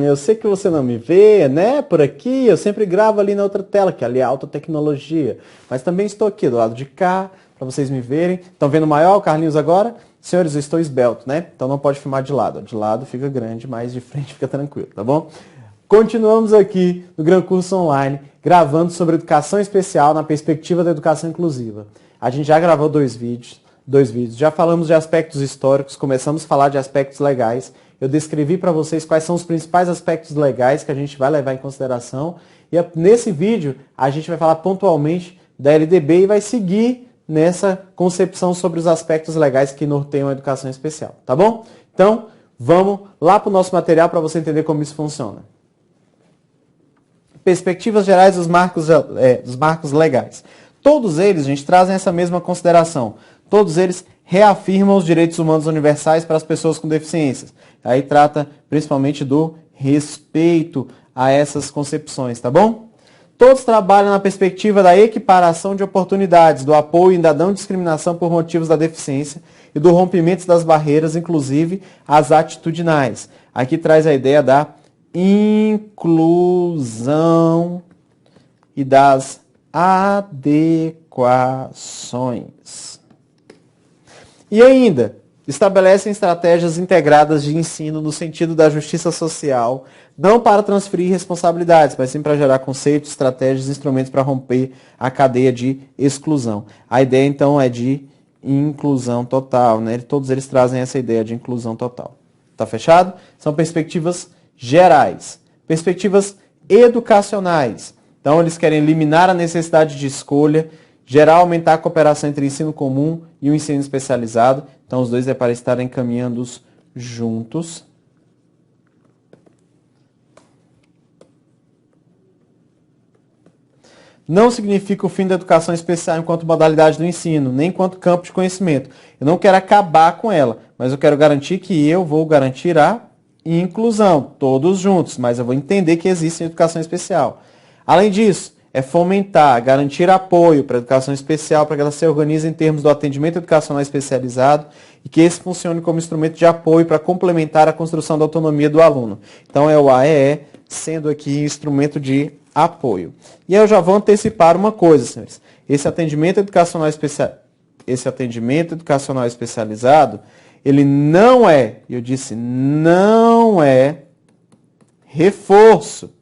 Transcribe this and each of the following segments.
Eu sei que você não me vê, né? Por aqui, eu sempre gravo ali na outra tela, que ali é alta tecnologia. Mas também estou aqui do lado de cá, para vocês me verem. Estão vendo maior o Carlinhos agora? Senhores, eu estou esbelto, né? Então não pode filmar de lado. De lado fica grande, mas de frente fica tranquilo, tá bom? Continuamos aqui no Gran Curso Online, gravando sobre educação especial na perspectiva da educação inclusiva. A gente já gravou dois vídeos, já falamos de aspectos históricos, começamos a falar de aspectos legais. Eu descrevi para vocês quais são os principais aspectos legais que a gente vai levar em consideração. E nesse vídeo a gente vai falar pontualmente da LDB e vai seguir nessa concepção sobre os aspectos legais que norteiam a educação especial, tá bom? Então, vamos lá para o nosso material para você entender como isso funciona. Perspectivas gerais dos marcos legais. Todos eles, gente, trazem essa mesma consideração. Todos eles reafirmam os direitos humanos universais para as pessoas com deficiências. Aí trata principalmente do respeito a essas concepções, tá bom? Todos trabalham na perspectiva da equiparação de oportunidades, do apoio e da não discriminação por motivos da deficiência e do rompimento das barreiras, inclusive as atitudinais. Aqui traz a ideia da inclusão e das adequações. E ainda, estabelecem estratégias integradas de ensino no sentido da justiça social, não para transferir responsabilidades, mas sim para gerar conceitos, estratégias e instrumentos para romper a cadeia de exclusão. A ideia, então, é de inclusão total, né? Todos eles trazem essa ideia de inclusão total. Tá fechado? São perspectivas gerais. Perspectivas educacionais. Então, eles querem eliminar a necessidade de escolha, gerar, aumentar a cooperação entre o ensino comum e o ensino especializado. Então, os dois é para estarem caminhando juntos. Não significa o fim da educação especial enquanto modalidade do ensino, nem enquanto campo de conhecimento. Eu não quero acabar com ela, mas eu quero garantir que eu vou garantir a inclusão, todos juntos, mas eu vou entender que existe educação especial. Além disso, é fomentar, garantir apoio para a educação especial, para que ela se organize em termos do atendimento educacional especializado e que esse funcione como instrumento de apoio para complementar a construção da autonomia do aluno. Então, é o AEE sendo aqui instrumento de apoio. E eu já vou antecipar uma coisa, senhores. Esse atendimento educacional especializado, ele não é, eu disse, não é reforço.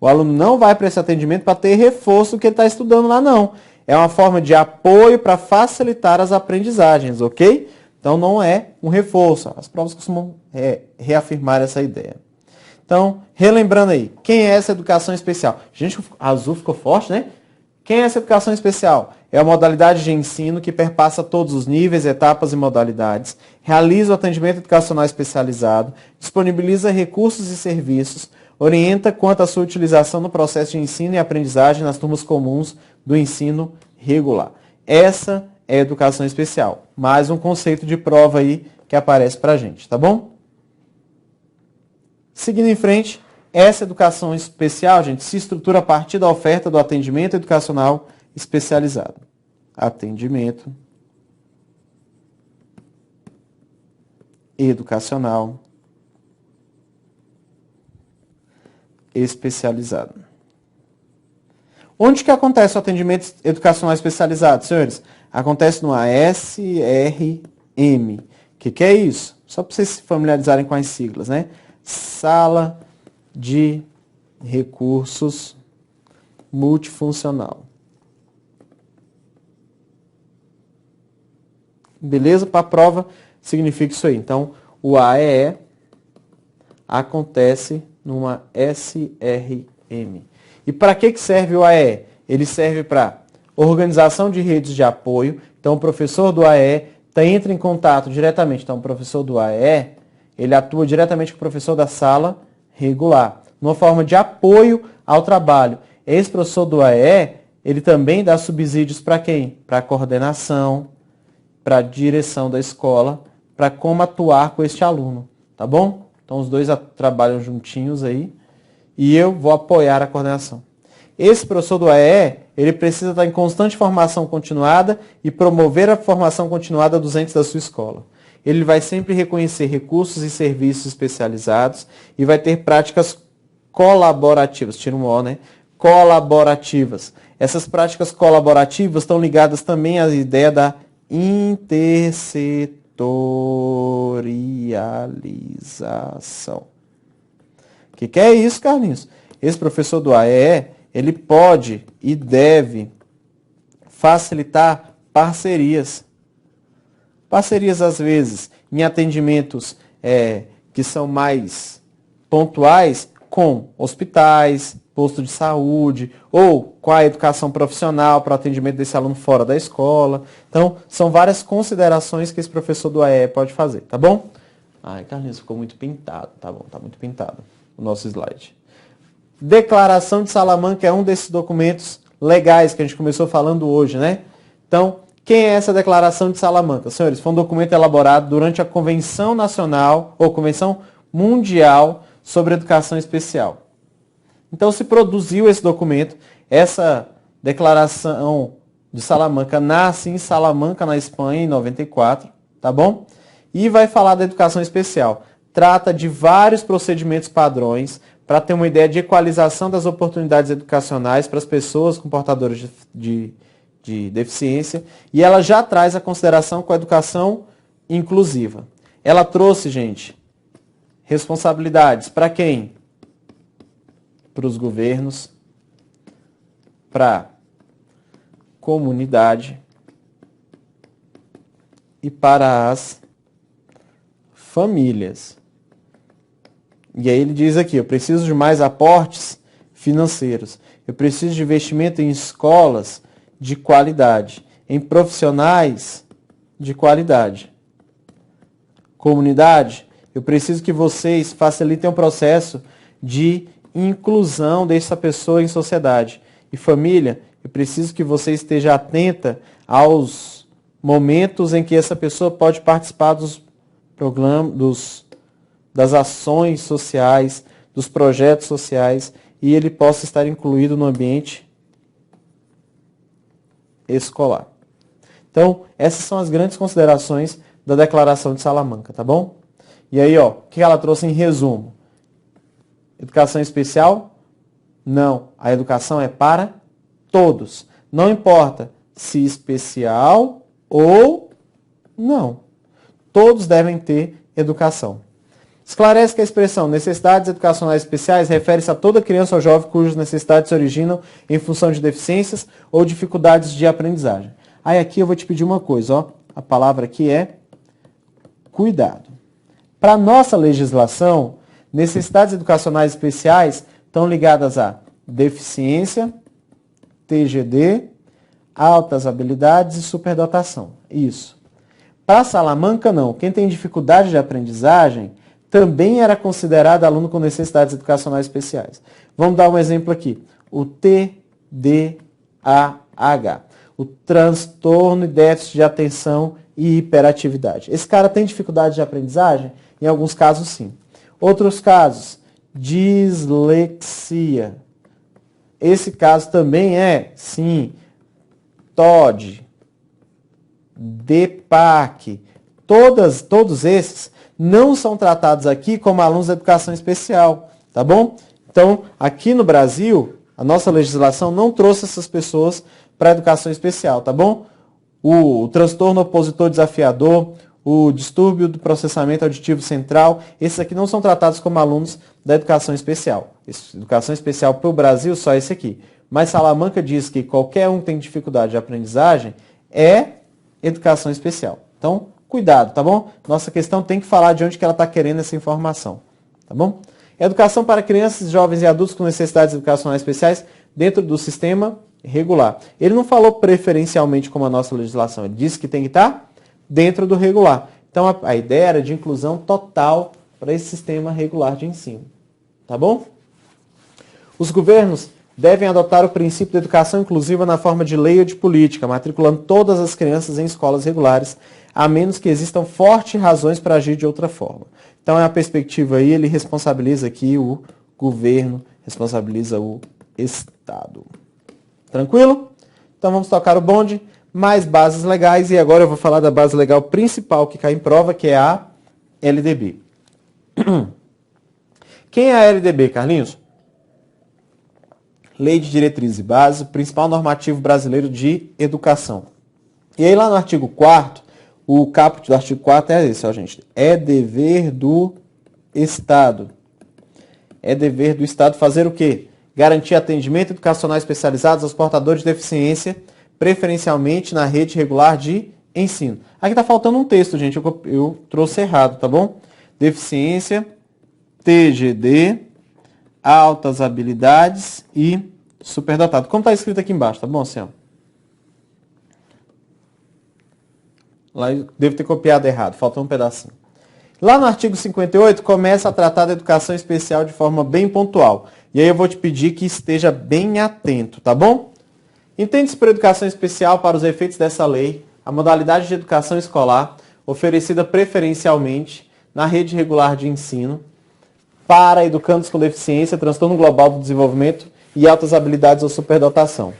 O aluno não vai para esse atendimento para ter reforço do que ele está estudando lá, não. É uma forma de apoio para facilitar as aprendizagens, ok? Então, não é um reforço. As provas costumam reafirmar essa ideia. Então, relembrando aí, quem é essa educação especial? Gente, azul ficou forte, né? Quem é essa educação especial? É a modalidade de ensino que perpassa todos os níveis, etapas e modalidades, realiza o atendimento educacional especializado, disponibiliza recursos e serviços, orienta quanto à sua utilização no processo de ensino e aprendizagem nas turmas comuns do ensino regular. Essa é a educação especial. Mais um conceito de prova aí que aparece para a gente, tá bom? Seguindo em frente, essa educação especial, gente, se estrutura a partir da oferta do atendimento educacional especializado. Atendimento educacional especializado. Onde que acontece o atendimento educacional especializado, senhores? Acontece no ASRM. O que é isso? Só para vocês se familiarizarem com as siglas, né? Sala de Recursos Multifuncional. Beleza? Para a prova significa isso aí. Então, o AEE acontece numa SRM. E para que serve o AEE? Ele serve para organização de redes de apoio. Então, o professor do AEE entra em contato diretamente. Então, o professor do AEE, ele atua diretamente com o professor da sala regular, numa forma de apoio ao trabalho. Esse professor do AEE, ele também dá subsídios para quem? Para a coordenação, para a direção da escola, para como atuar com este aluno, tá bom? Então, os dois trabalham juntinhos aí e eu vou apoiar a coordenação. Esse professor do AEE, ele precisa estar em constante formação continuada e promover a formação continuada dos entes da sua escola. ele vai sempre reconhecer recursos e serviços especializados e vai ter práticas colaborativas, tira um O, né? Colaborativas. Essas práticas colaborativas estão ligadas também à ideia da intersetorialização. O que é isso, Carlinhos? Esse professor do AEE, ele pode e deve facilitar parcerias. Parcerias, às vezes, em atendimentos que são mais pontuais, com hospitais, posto de saúde, ou com a educação profissional para o atendimento desse aluno fora da escola. Então, são várias considerações que esse professor do AEE pode fazer, tá bom? Ai, Carlinhos, ficou muito pintado. Tá bom, tá muito pintado o nosso slide. Declaração de Salamanca é um desses documentos legais que a gente começou falando hoje, né? Então, quem é essa Declaração de Salamanca? Senhores, foi um documento elaborado durante a Convenção Nacional ou Convenção Mundial sobre Educação Especial. Então, se produziu esse documento. Essa Declaração de Salamanca nasce em Salamanca, na Espanha, em 94, tá bom? E vai falar da educação especial. Trata de vários procedimentos padrões para ter uma ideia de equalização das oportunidades educacionais para as pessoas com portadores de deficiência, e ela já traz a consideração com a educação inclusiva. Ela trouxe, gente, responsabilidades para quem? Para os governos, para a comunidade e para as famílias. E aí ele diz aqui, eu preciso de mais aportes financeiros, eu preciso de investimento em escolas de qualidade, em profissionais de qualidade. Comunidade, eu preciso que vocês facilitem o processo de inclusão dessa pessoa em sociedade. E família, eu preciso que você esteja atenta aos momentos em que essa pessoa pode participar dos programas, das ações sociais, dos projetos sociais, e ele possa estar incluído no ambiente escolar. Então, essas são as grandes considerações da Declaração de Salamanca, tá bom? E aí, ó, o que ela trouxe em resumo? Educação especial? Não. A educação é para todos. Não importa se especial ou não. Todos devem ter educação. Esclarece que a expressão necessidades educacionais especiais refere-se a toda criança ou jovem cujas necessidades se originam em função de deficiências ou dificuldades de aprendizagem. Aí aqui eu vou te pedir uma coisa, ó. A palavra aqui é cuidado. Para a nossa legislação, necessidades educacionais especiais estão ligadas a deficiência, TGD, altas habilidades e superdotação. Isso. Para Salamanca, não. Quem tem dificuldade de aprendizagem também era considerado aluno com necessidades educacionais especiais. Vamos dar um exemplo aqui. O TDAH, o transtorno e déficit de atenção e hiperatividade. Esse cara tem dificuldade de aprendizagem? Em alguns casos, sim. Outros casos, dislexia. Esse caso também é, sim, TOD, DPAC. Todos esses não são tratados aqui como alunos da educação especial, tá bom? Então, aqui no Brasil, a nossa legislação não trouxe essas pessoas para a educação especial, tá bom? O transtorno opositor desafiador, o distúrbio do processamento auditivo central, esses aqui não são tratados como alunos da educação especial. Educação especial para o Brasil, só esse aqui. Mas Salamanca diz que qualquer um que tem dificuldade de aprendizagem é educação especial. Então, cuidado, tá bom? Nossa questão tem que falar de onde que ela está querendo essa informação, tá bom? Educação para crianças, jovens e adultos com necessidades educacionais especiais dentro do sistema regular. Ele não falou preferencialmente como a nossa legislação, ele disse que tem que estar dentro do regular. Então, a ideia era de inclusão total para esse sistema regular de ensino, tá bom? Os governos devem adotar o princípio da educação inclusiva na forma de lei ou de política, matriculando todas as crianças em escolas regulares, a menos que existam fortes razões para agir de outra forma. Então, é a perspectiva aí, ele responsabiliza aqui o governo, responsabiliza o Estado. Tranquilo? Então, vamos tocar o bonde. mais bases legais, e agora eu vou falar da base legal principal que cai em prova, que é a LDB. Quem é a LDB, Carlinhos? Lei de Diretrizes e Bases, principal normativo brasileiro de educação. E aí lá no artigo 4º, o caput do artigo 4º é esse, ó, gente. É dever do Estado. É dever do Estado fazer o quê? Garantir atendimento educacional especializado aos portadores de deficiência, preferencialmente na rede regular de ensino. Aqui está faltando um texto, gente, eu trouxe errado, tá bom? Deficiência, TGD, altas habilidades e superdotado. Como está escrito aqui embaixo, tá bom, senhor? Lá eu devo ter copiado errado, faltou um pedacinho. Lá no artigo 58, começa a tratar da educação especial de forma bem pontual. E aí eu vou te pedir que esteja bem atento, tá bom? Entende-se por educação especial, para os efeitos dessa lei, a modalidade de educação escolar oferecida preferencialmente na rede regular de ensino para educandos com deficiência, transtorno global do desenvolvimento e altas habilidades ou superdotação.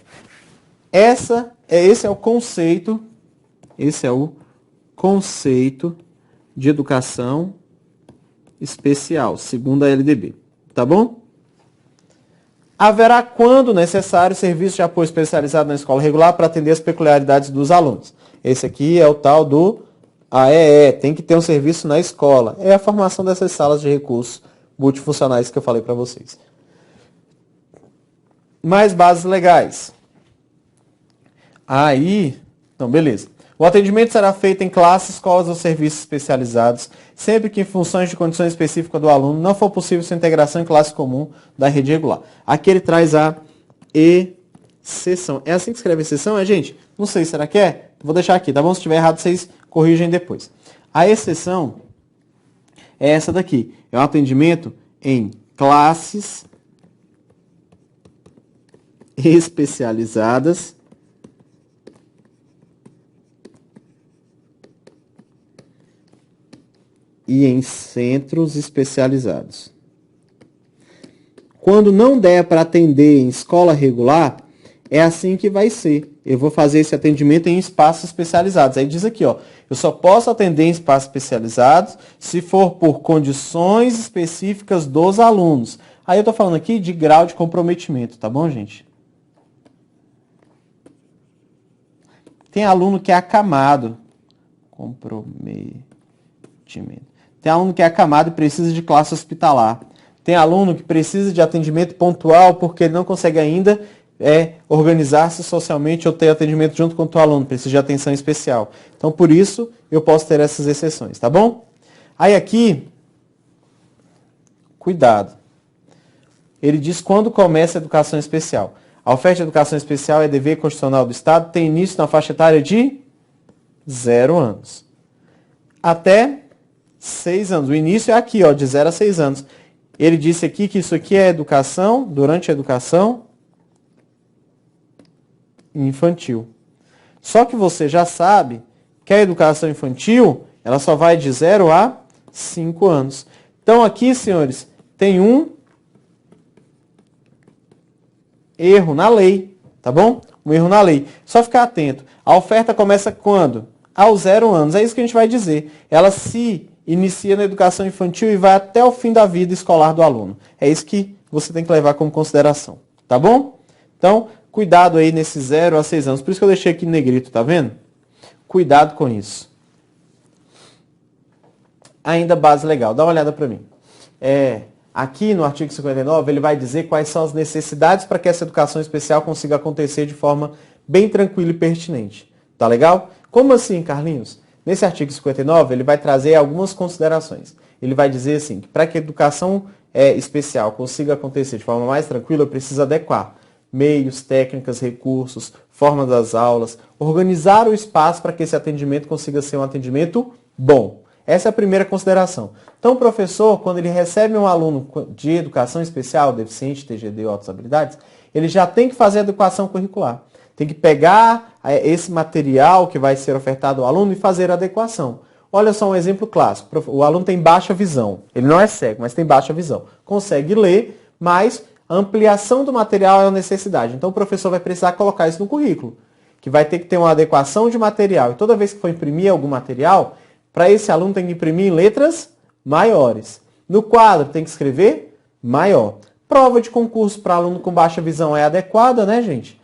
Esse é o conceito de educação especial, segundo a LDB. Tá bom? Haverá, quando necessário, serviço de apoio especializado na escola regular para atender as peculiaridades dos alunos. Esse aqui é o tal do AEE, tem que ter um serviço na escola. É a formação dessas salas de recursos multifuncionais que eu falei para vocês. Mais bases legais. Então beleza. O atendimento será feito em classes, escolas ou serviços especializados, sempre que em funções de condições específicas do aluno não for possível sua integração em classe comum da rede regular. Aqui ele traz a exceção. É assim que escreve exceção, gente? Não sei, será que é? Vou deixar aqui, tá bom? Se estiver errado, vocês corrigem depois. A exceção é essa daqui. É um atendimento em classes especializadas e em centros especializados. Quando não der para atender em escola regular, é assim que vai ser. Eu vou fazer esse atendimento em espaços especializados. Aí diz aqui, ó, eu só posso atender em espaços especializados se for por condições específicas dos alunos. Aí eu estou falando aqui de grau de comprometimento, tá bom, gente? Tem aluno que é acamado. Comprometimento. Tem aluno que é acamado e precisa de classe hospitalar. Tem aluno que precisa de atendimento pontual porque ele não consegue ainda organizar-se socialmente ou ter atendimento junto com o teu aluno, precisa de atenção especial. Então, por isso, eu posso ter essas exceções, tá bom? Aí aqui, cuidado. Ele diz quando começa a educação especial. A oferta de educação especial é dever constitucional do Estado, tem início na faixa etária de 0 anos. Até 6 anos. O início é aqui, ó, de 0 a 6 anos. Ele disse aqui que isso aqui é educação, durante a educação infantil. Só que você já sabe que a educação infantil, ela só vai de 0 a 5 anos. Então aqui, senhores, tem um erro na lei, tá bom? Um erro na lei. Só ficar atento. A oferta começa quando? Aos 0 anos. É isso que a gente vai dizer. Ela se inicia na educação infantil e vai até o fim da vida escolar do aluno. É isso que você tem que levar como consideração. Tá bom? Então, cuidado aí nesses 0 a 6 anos. Por isso que eu deixei aqui em negrito, tá vendo? Cuidado com isso. Ainda base legal. Dá uma olhada para mim. Aqui no artigo 59, ele vai dizer quais são as necessidades para que essa educação especial consiga acontecer de forma bem tranquila e pertinente. Tá legal? Como assim, Carlinhos? Nesse artigo 59, ele vai trazer algumas considerações. Ele vai dizer assim, que para que a educação especial consiga acontecer de forma mais tranquila, precisa adequar meios, técnicas, recursos, forma das aulas, organizar o espaço para que esse atendimento consiga ser um atendimento bom. Essa é a primeira consideração. Então, o professor, quando ele recebe um aluno de educação especial, deficiente, TGD ou outras habilidades, ele já tem que fazer a adequação curricular. Tem que pegar esse material que vai ser ofertado ao aluno e fazer a adequação. Olha só um exemplo clássico. O aluno tem baixa visão. Ele não é cego, mas tem baixa visão. Consegue ler, mas a ampliação do material é uma necessidade. Então, o professor vai precisar colocar isso no currículo. que vai ter que ter uma adequação de material. E toda vez que for imprimir algum material, para esse aluno tem que imprimir em letras maiores. No quadro tem que escrever maior. Prova de concurso para aluno com baixa visão é adequada, né, gente?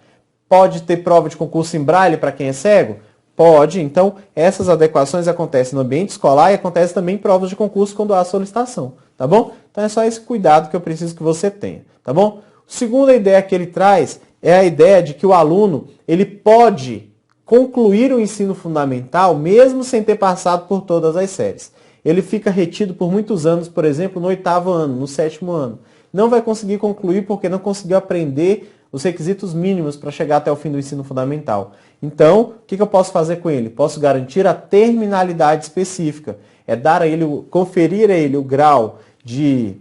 Pode ter prova de concurso em braille para quem é cego? Pode. Então, essas adequações acontecem no ambiente escolar e acontecem também em provas de concurso quando há solicitação, tá bom? Então, é só esse cuidado que eu preciso que você tenha, tá bom? A segunda ideia que ele traz é a ideia de que o aluno ele pode concluir o ensino fundamental mesmo sem ter passado por todas as séries. Ele fica retido por muitos anos, por exemplo, no 8º ano, no 7º ano. Não vai conseguir concluir porque não conseguiu aprender os requisitos mínimos para chegar até o fim do ensino fundamental. Então, o que eu posso fazer com ele? Posso garantir a terminalidade específica. É dar a ele, conferir a ele o grau de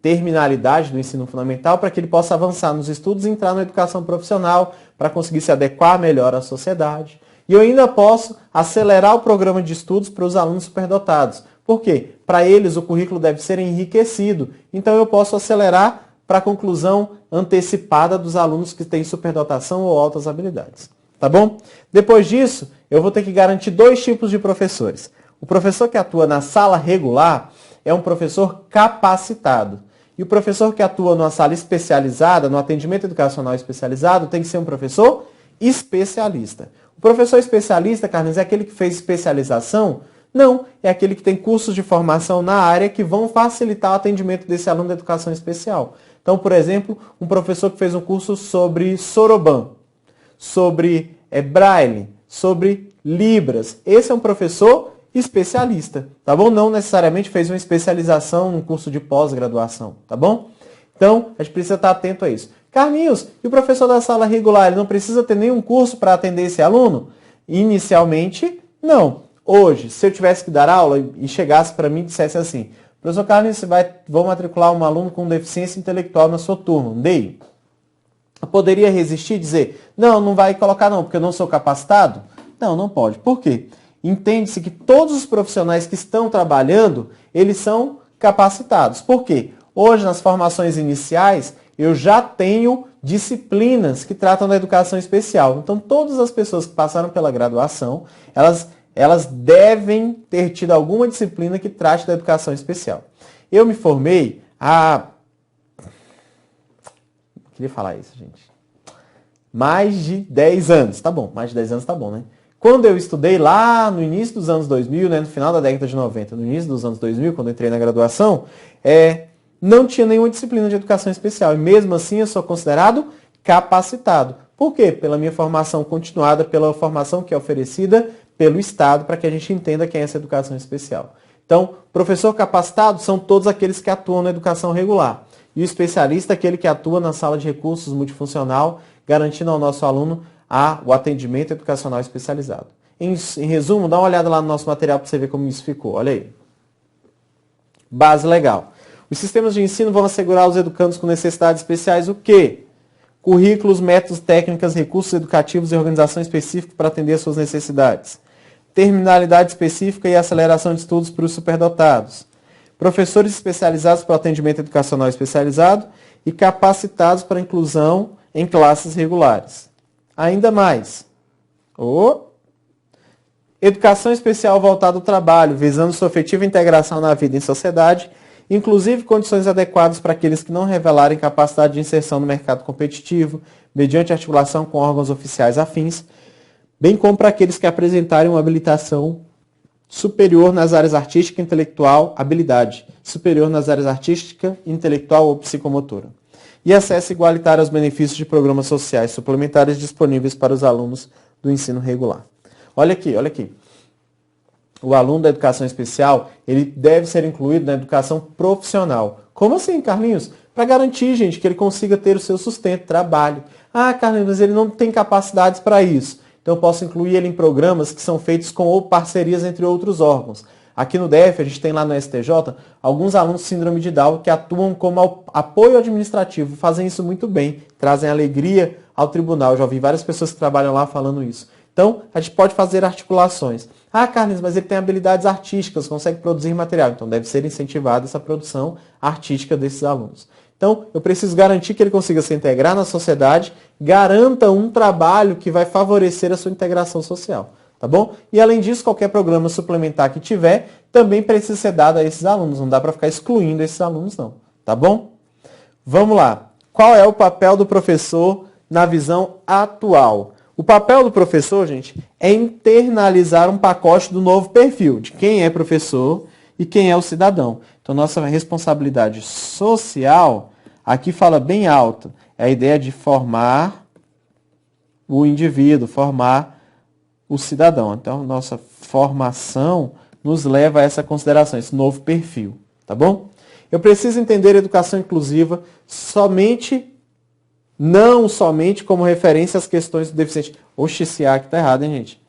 terminalidade do ensino fundamental para que ele possa avançar nos estudos e entrar na educação profissional para conseguir se adequar melhor à sociedade. E eu ainda posso acelerar o programa de estudos para os alunos superdotados. Por quê? Para eles o currículo deve ser enriquecido. Então eu posso acelerar para a conclusão antecipada dos alunos que têm superdotação ou altas habilidades. Tá bom? Depois disso, eu vou ter que garantir 2 tipos de professores. O professor que atua na sala regular é um professor capacitado. E o professor que atua numa sala especializada, no atendimento educacional especializado, tem que ser um professor especialista. O professor especialista, Carlinhos, é aquele que fez especialização? Não, é aquele que tem cursos de formação na área que vão facilitar o atendimento desse aluno da educação especial. Então, por exemplo, um professor que fez um curso sobre Soroban, sobre Braille, sobre Libras. Esse é um professor especialista, tá bom? Não necessariamente fez uma especialização num curso de pós-graduação, tá bom? Então, a gente precisa estar atento a isso. Carlinhos, e o professor da sala regular, ele não precisa ter nenhum curso para atender esse aluno? Inicialmente, não. Hoje, se eu tivesse que dar aula e chegasse para mim e dissesse assim, professor Carlinhos, vou matricular um aluno com deficiência intelectual na sua turma, dei. Eu poderia resistir e dizer, não vai colocar não, porque eu não sou capacitado? Não, não pode. Por quê? Entende-se que todos os profissionais que estão trabalhando, eles são capacitados. Por quê? Hoje, nas formações iniciais, eu já tenho disciplinas que tratam da educação especial. Então, todas as pessoas que passaram pela graduação, elas devem ter tido alguma disciplina que trate da educação especial. Eu me formei há... Eu queria falar isso, gente. Mais de 10 anos. Tá bom, mais de 10 anos tá bom, né? Quando eu estudei lá no início dos anos 2000, né, no final da década de 90, no início dos anos 2000, quando eu entrei na graduação, não tinha nenhuma disciplina de educação especial. E mesmo assim eu sou considerado capacitado. Por quê? Pela minha formação continuada, pela formação que é oferecida pelo Estado, para que a gente entenda quem é essa educação especial. Então, professor capacitado são todos aqueles que atuam na educação regular. E o especialista é aquele que atua na sala de recursos multifuncional, garantindo ao nosso aluno o atendimento educacional especializado. Em resumo, dá uma olhada lá no nosso material para você ver como isso ficou. Olha aí. Base legal. Os sistemas de ensino vão assegurar aos educandos com necessidades especiais o quê? Currículos, métodos, técnicas, recursos educativos e organização específica para atender às suas necessidades. Terminalidade específica e aceleração de estudos para os superdotados. Professores especializados para o atendimento educacional especializado e capacitados para a inclusão em classes regulares. Ainda mais. Educação especial voltada ao trabalho, visando sua efetiva integração na vida em sociedade, inclusive condições adequadas para aqueles que não revelarem capacidade de inserção no mercado competitivo, mediante articulação com órgãos oficiais afins, bem como para aqueles que apresentarem uma habilitação superior nas áreas artística e intelectual, habilidade superior nas áreas artística, intelectual ou psicomotora. E acesso igualitário aos benefícios de programas sociais suplementares disponíveis para os alunos do ensino regular. Olha aqui, olha aqui. O aluno da educação especial, ele deve ser incluído na educação profissional. Como assim, Carlinhos? Para garantir, gente, que ele consiga ter o seu sustento, trabalho. Ah, Carlinhos, mas ele não tem capacidades para isso. Então eu posso incluir ele em programas que são feitos com parcerias entre outros órgãos. Aqui no DF, a gente tem lá no STJ, alguns alunos de síndrome de Down que atuam como apoio administrativo, fazem isso muito bem, trazem alegria ao tribunal. Eu já ouvi várias pessoas que trabalham lá falando isso. Então, a gente pode fazer articulações. Ah, Carlinhos, mas ele tem habilidades artísticas, consegue produzir material. Então, deve ser incentivada essa produção artística desses alunos. Então, eu preciso garantir que ele consiga se integrar na sociedade, garanta um trabalho que vai favorecer a sua integração social, tá bom? E além disso, qualquer programa suplementar que tiver, também precisa ser dado a esses alunos, não dá para ficar excluindo esses alunos não, tá bom? Vamos lá. Qual é o papel do professor na visão atual? O papel do professor, gente, é internalizar um pacote do novo perfil, de quem é professor e quem é o cidadão. Então, nossa responsabilidade social, aqui fala bem alto, é a ideia de formar o indivíduo, formar o cidadão. Então, nossa formação nos leva a essa consideração, esse novo perfil, tá bom? Eu preciso entender a educação inclusiva não somente como referência às questões do deficiente. Oxe, esse A aqui tá errado, hein, gente?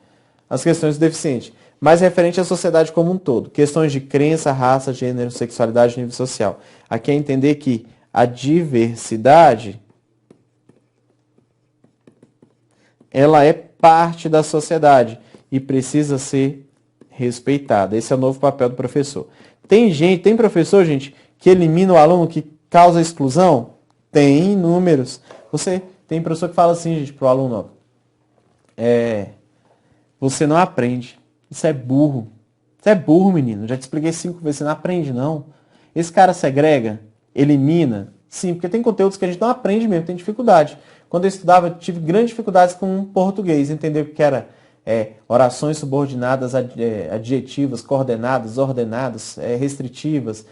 As questões do deficiente. Mas referente à sociedade como um todo. Questões de crença, raça, gênero, sexualidade e nível social. Aqui é entender que a diversidade, ela é parte da sociedade e precisa ser respeitada. Esse é o novo papel do professor. Tem professor, gente, que elimina o aluno, que causa exclusão? Tem números. Você tem professor que fala assim, gente, pro aluno, ó, você não aprende. Isso é burro. Isso é burro, menino. Já te expliquei 5 vezes, você não aprende, não. Esse cara segrega, elimina. Sim, porque tem conteúdos que a gente não aprende mesmo, tem dificuldade. Quando eu estudava, eu tive grandes dificuldades com português, entender o que era orações subordinadas, adjetivas, coordenadas, ordenadas, restritivas,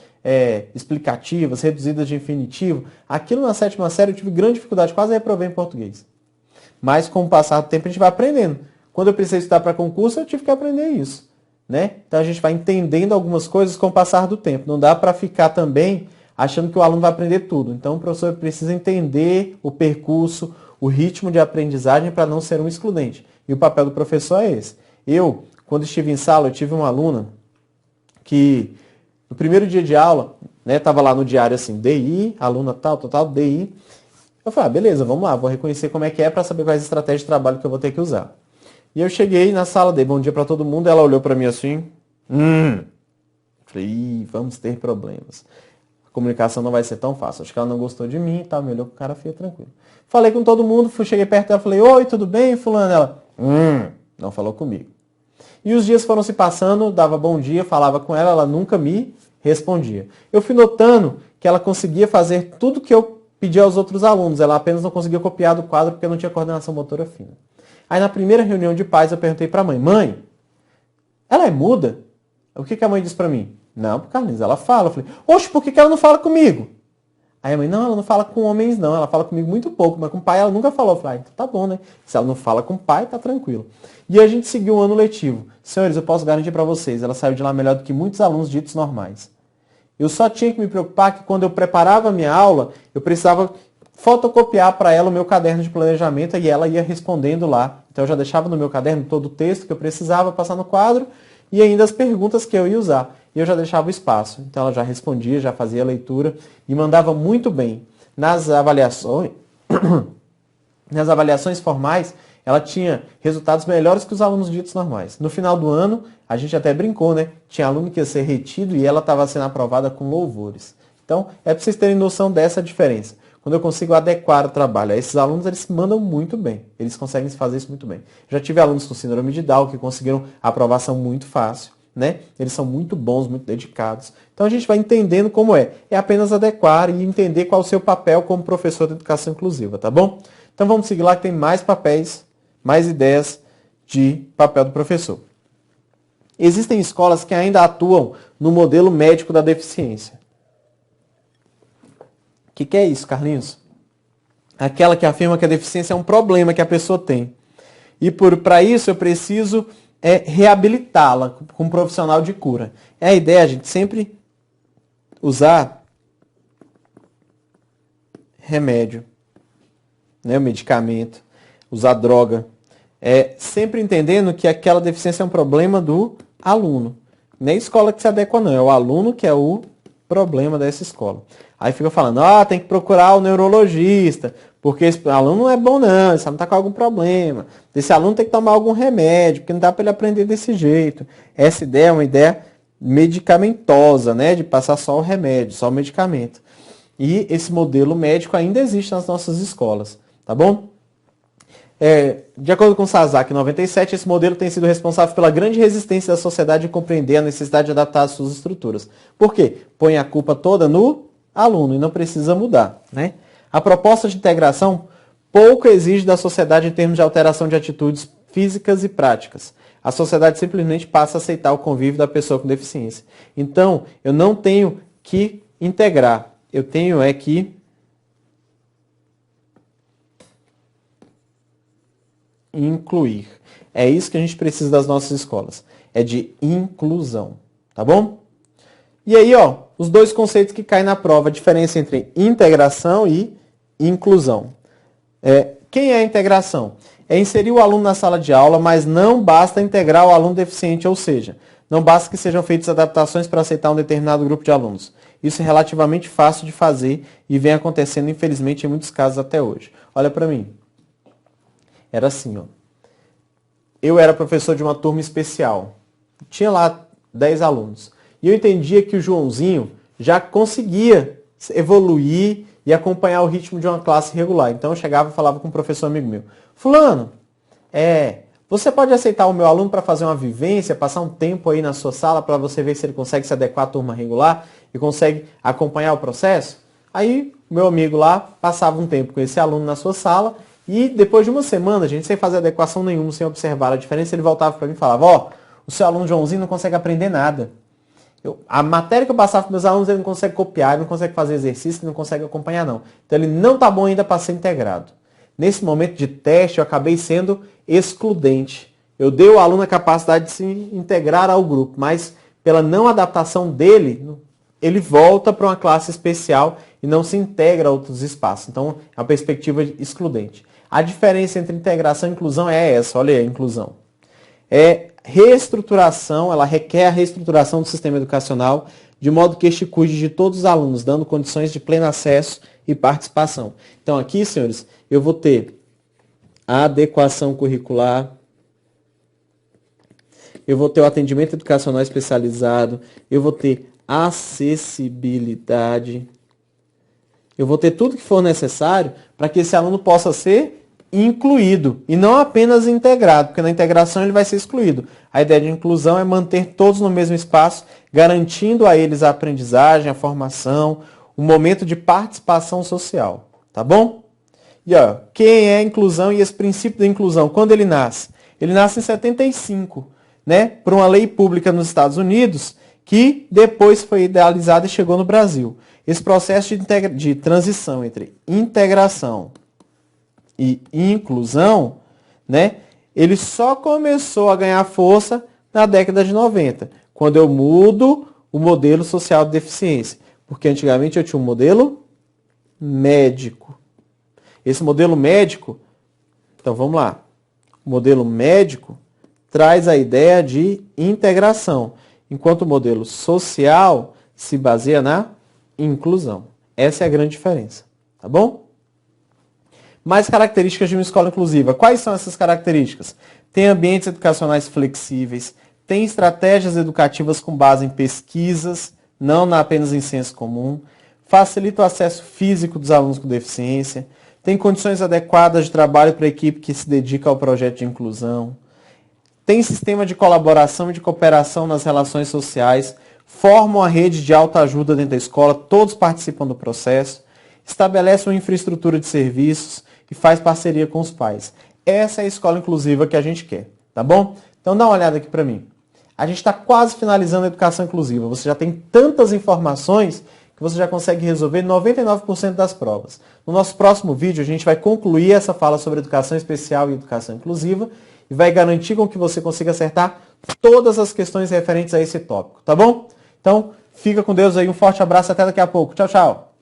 explicativas, reduzidas de infinitivo. Aquilo na 7ª série eu tive grande dificuldade, quase reprovei em português. Mas com o passar do tempo a gente vai aprendendo. Quando eu precisei estudar para concurso, eu tive que aprender isso, né? Então a gente vai entendendo algumas coisas com o passar do tempo. Não dá para ficar também achando que o aluno vai aprender tudo. Então o professor precisa entender o percurso, o ritmo de aprendizagem para não ser um excludente. E o papel do professor é esse. Eu, quando estive em sala, eu tive uma aluna que no primeiro dia de aula, né, estava lá no diário assim, DI, aluna tal, DI. Eu falei, beleza, vamos lá, vou reconhecer como é que é para saber quais estratégias de trabalho que eu vou ter que usar. E eu cheguei na sala, dei bom dia para todo mundo, ela olhou para mim assim, falei, vamos ter problemas. A comunicação não vai ser tão fácil. Acho que ela não gostou de mim e tal, me olhou com cara feia, tranquilo. Falei com todo mundo, cheguei perto dela, falei, oi, tudo bem, fulano? Ela, não falou comigo. E os dias foram se passando, dava bom dia, falava com ela, ela nunca me respondia. Eu fui notando que ela conseguia fazer tudo que eu pedia aos outros alunos, ela apenas não conseguia copiar do quadro porque não tinha coordenação motora fina. Aí na primeira reunião de pais eu perguntei para a mãe, ela é muda? O que a mãe disse para mim? Não, Carlinhos, ela fala. Eu falei, oxe, por que ela não fala comigo? Aí a mãe, não, ela não fala com homens não, ela fala comigo muito pouco, mas com o pai ela nunca falou. Eu falei, então tá bom, né? Se ela não fala com o pai, tá tranquilo. E a gente seguiu o ano letivo. Senhores, eu posso garantir para vocês, ela saiu de lá melhor do que muitos alunos ditos normais. Eu só tinha que me preocupar que quando eu preparava a minha aula, eu precisava fotocopiar para ela o meu caderno de planejamento e ela ia respondendo lá. Então eu já deixava no meu caderno todo o texto que eu precisava passar no quadro e ainda as perguntas que eu ia usar. E eu já deixava o espaço. Então ela já respondia, já fazia a leitura e mandava muito bem. Nas avaliações formais, ela tinha resultados melhores que os alunos ditos normais. No final do ano, a gente até brincou, né? Tinha aluno que ia ser retido e ela estava sendo aprovada com louvores. Então, é para vocês terem noção dessa diferença. Quando eu consigo adequar o trabalho a esses alunos, eles mandam muito bem. Eles conseguem fazer isso muito bem. Já tive alunos com síndrome de Down que conseguiram aprovação muito fácil, né? Eles são muito bons, muito dedicados. Então a gente vai entendendo como é. É apenas adequar e entender qual é o seu papel como professor de educação inclusiva, tá bom? Então vamos seguir lá que tem mais papéis, mais ideias de papel do professor. Existem escolas que ainda atuam no modelo médico da deficiência. O que é isso, Carlinhos? Aquela que afirma que a deficiência é um problema que a pessoa tem. E para isso eu preciso reabilitá-la com um profissional de cura. É a ideia, a gente sempre usar remédio, né, o medicamento, usar droga. Sempre entendendo que aquela deficiência é um problema do aluno. Nem a escola que se adequa, não. É o aluno que é o problema dessa escola. Aí fica falando, tem que procurar o neurologista, porque esse aluno não é bom não, esse aluno está com algum problema. Esse aluno tem que tomar algum remédio, porque não dá para ele aprender desse jeito. Essa ideia é uma ideia medicamentosa, né? De passar só o remédio, só o medicamento. E esse modelo médico ainda existe nas nossas escolas, tá bom? De acordo com Sazak, em 97, esse modelo tem sido responsável pela grande resistência da sociedade em compreender a necessidade de adaptar as suas estruturas. Por quê? Põe a culpa toda no aluno e não precisa mudar, né? A proposta de integração pouco exige da sociedade em termos de alteração de atitudes físicas e práticas. A sociedade simplesmente passa a aceitar o convívio da pessoa com deficiência. Então, eu não tenho que integrar, eu tenho que incluir. É isso que a gente precisa das nossas escolas. É de inclusão, tá bom? E aí, ó, os dois conceitos que caem na prova, a diferença entre integração e inclusão. Quem é a integração? É inserir o aluno na sala de aula, mas não basta integrar o aluno deficiente, ou seja, não basta que sejam feitas adaptações para aceitar um determinado grupo de alunos. Isso é relativamente fácil de fazer e vem acontecendo, infelizmente, em muitos casos até hoje. Olha para mim. Era assim, ó. Eu era professor de uma turma especial. Tinha lá 10 alunos. E eu entendia que o Joãozinho já conseguia evoluir e acompanhar o ritmo de uma classe regular. Então eu chegava e falava com um professor amigo meu. Fulano, você pode aceitar o meu aluno para fazer uma vivência, passar um tempo aí na sua sala para você ver se ele consegue se adequar à turma regular e consegue acompanhar o processo? Aí o meu amigo lá passava um tempo com esse aluno na sua sala e depois de uma semana, gente, sem fazer adequação nenhuma, sem observar a diferença, ele voltava para mim e falava, o seu aluno Joãozinho não consegue aprender nada. A matéria que eu passava para meus alunos, ele não consegue copiar, ele não consegue fazer exercício, ele não consegue acompanhar, não. Então ele não está bom ainda para ser integrado. Nesse momento de teste, eu acabei sendo excludente. Eu dei ao aluno a capacidade de se integrar ao grupo, mas pela não adaptação dele, ele volta para uma classe especial e não se integra a outros espaços. Então, é uma perspectiva excludente. A diferença entre integração e inclusão é essa, olha aí a inclusão. Reestruturação, ela requer a reestruturação do sistema educacional, de modo que este cuide de todos os alunos, dando condições de pleno acesso e participação. Então aqui, senhores, eu vou ter a adequação curricular, eu vou ter o atendimento educacional especializado, eu vou ter acessibilidade, eu vou ter tudo que for necessário para que esse aluno possa ser incluído e não apenas integrado, porque na integração ele vai ser excluído. A ideia de inclusão é manter todos no mesmo espaço, garantindo a eles a aprendizagem, a formação, um momento de participação social, tá bom? E ó, quem é a inclusão e esse princípio da inclusão, quando ele nasce? Ele nasce em 75, né, por uma lei pública nos Estados Unidos, que depois foi idealizada e chegou no Brasil. Esse processo de transição entre integração e inclusão, né, ele só começou a ganhar força na década de 90, quando eu mudo o modelo social de deficiência. Porque antigamente eu tinha um modelo médico. Esse modelo médico, então vamos lá, o modelo médico traz a ideia de integração, enquanto o modelo social se baseia na inclusão. Essa é a grande diferença, tá bom? Mais características de uma escola inclusiva. Quais são essas características? Tem ambientes educacionais flexíveis, tem estratégias educativas com base em pesquisas, não apenas em senso comum, facilita o acesso físico dos alunos com deficiência, tem condições adequadas de trabalho para a equipe que se dedica ao projeto de inclusão, tem sistema de colaboração e de cooperação nas relações sociais, forma uma rede de autoajuda dentro da escola, todos participam do processo, estabelece uma infraestrutura de serviços e faz parceria com os pais. Essa é a escola inclusiva que a gente quer, tá bom? Então dá uma olhada aqui para mim. A gente está quase finalizando a educação inclusiva. Você já tem tantas informações que você já consegue resolver 99% das provas. No nosso próximo vídeo, a gente vai concluir essa fala sobre educação especial e educação inclusiva e vai garantir com que você consiga acertar todas as questões referentes a esse tópico, tá bom? Então, fica com Deus aí, um forte abraço, até daqui a pouco. Tchau, tchau!